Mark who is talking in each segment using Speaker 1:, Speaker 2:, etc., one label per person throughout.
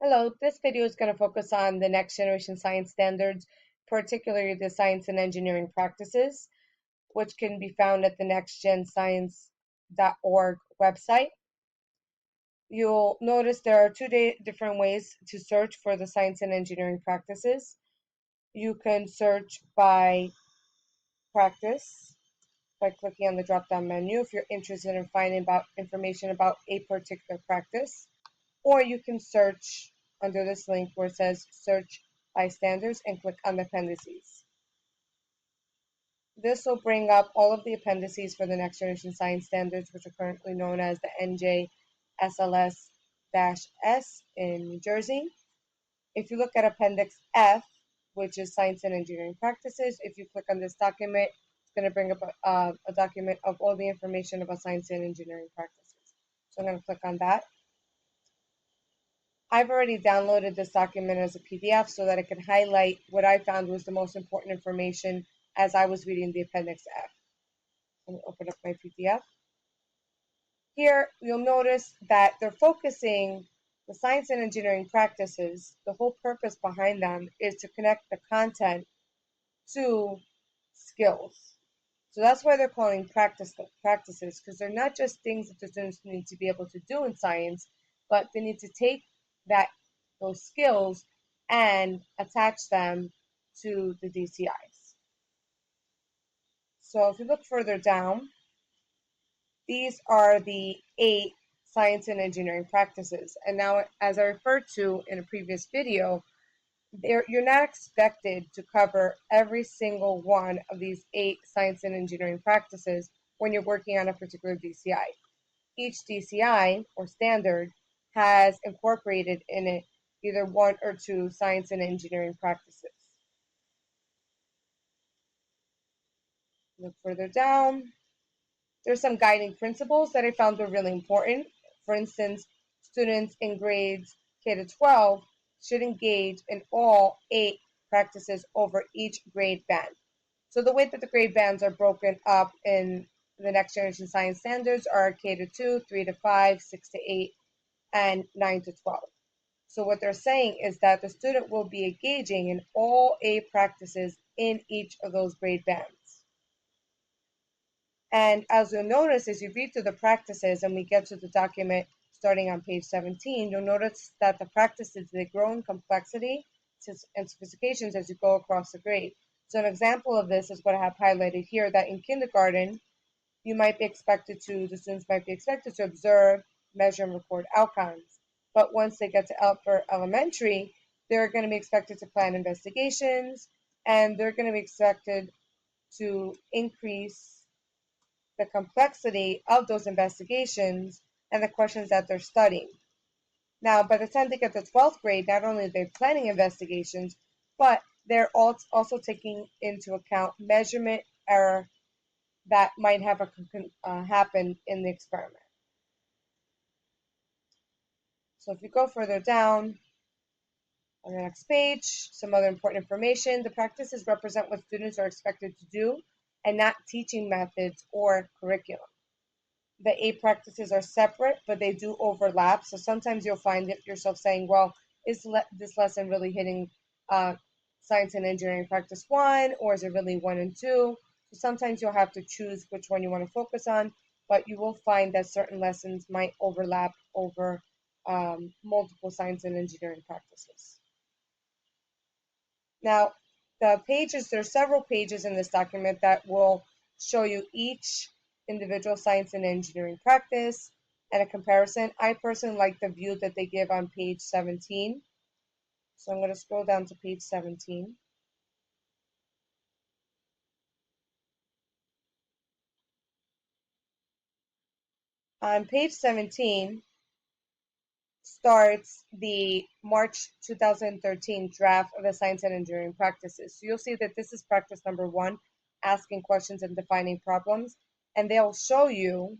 Speaker 1: Hello, this video is going to focus on the next generation science standards, particularly the science and engineering practices, which can be found at the nextgenscience.org website. You'll notice there are two different ways to search for the science and engineering practices. You can search by practice by clicking on the drop-down menu if you're interested in finding about information about a particular practice. Or you can search under this link where it says search by standards and click on the appendices. This will bring up all of the appendices for the next generation science standards, which are currently known as the NJ-SLS-S in New Jersey. If you look at Appendix F, which is Science and Engineering Practices, if you click on this document, it's going to bring up a document of all the information about science and engineering practices. So I'm going to click on that. I've already downloaded this document as a PDF so that I can highlight what I found was the most important information as I was reading the Appendix F. Let me open up my PDF. Here, you'll notice that they're focusing the science and engineering practices. The whole purpose behind them is to connect the content to skills. So that's why they're calling practices, because they're not just things that the students need to be able to do in science, but they need to take those skills and attach them to the DCIs. So if you look further down, these are the 8 science and engineering practices. And now, as I referred to in a previous video, you're not expected to cover every single one of these 8 science and engineering practices when you're working on a particular DCI. Each DCI or standard has incorporated in it either 1 or 2 science and engineering practices. Look further down. There's some guiding principles that I found were really important. For instance, students in grades K to 12 should engage in all 8 practices over each grade band. So the way that the grade bands are broken up in the next generation science standards are K to 2, 3 to 5, 6 to 8, and 9 to 12. So what they're saying is that the student will be engaging in all 8 practices in each of those grade bands. And as you'll notice, as you read through the practices and we get to the document starting on page 17, you'll notice that the practices, they grow in complexity and sophistications as you go across the grade. So an example of this is what I have highlighted here, that in kindergarten, the students might be expected to observe, measure, and record outcomes. But once they get to upper elementary, they're going to be expected to plan investigations, and they're going to be expected to increase the complexity of those investigations and the questions that they're studying. Now, by the time they get to 12th grade, not only are they planning investigations, but they're also taking into account measurement error that might have happened in the experiment. So if you go further down on the next page, some other important information. The practices represent what students are expected to do and not teaching methods or curriculum. The 8 practices are separate, but they do overlap. So sometimes you'll find yourself saying, well, is this lesson really hitting science and engineering practice 1, or is it really 1 and 2? So sometimes you'll have to choose which one you want to focus on, but you will find that certain lessons might overlap over multiple science and engineering practices. Now, there are several pages in this document that will show you each individual science and engineering practice and a comparison. I personally like the view that they give on page 17. So I'm going to scroll down to page 17. On page 17 starts the March 2013 draft of the science and engineering practices. So you'll see that this is practice number 1, asking questions and defining problems. And they'll show you,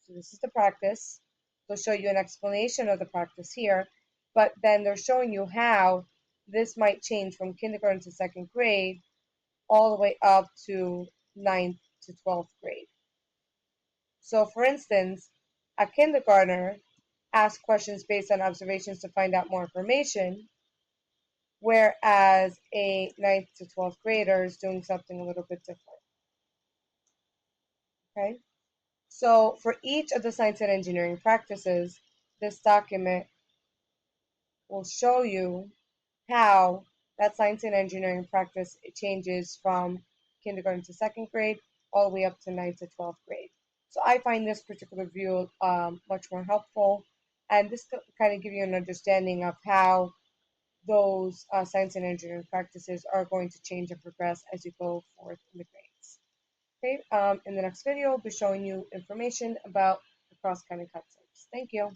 Speaker 1: so this is the practice, they'll show you an explanation of the practice here, but then they're showing you how this might change from kindergarten to 2nd grade all the way up to 9th to 12th grade. So for instance, a kindergartner ask questions based on observations to find out more information, whereas a ninth to 12th grader is doing something a little bit different. Okay? So for each of the science and engineering practices, this document will show you how that science and engineering practice changes from kindergarten to second grade all the way up to ninth to 12th grade. So I find this particular view much more helpful, and this kind of give you an understanding of how those science and engineering practices are going to change and progress as you go forth in the grades. Okay, in the next video, I'll be showing you information about the cross-cutting concepts. Thank you.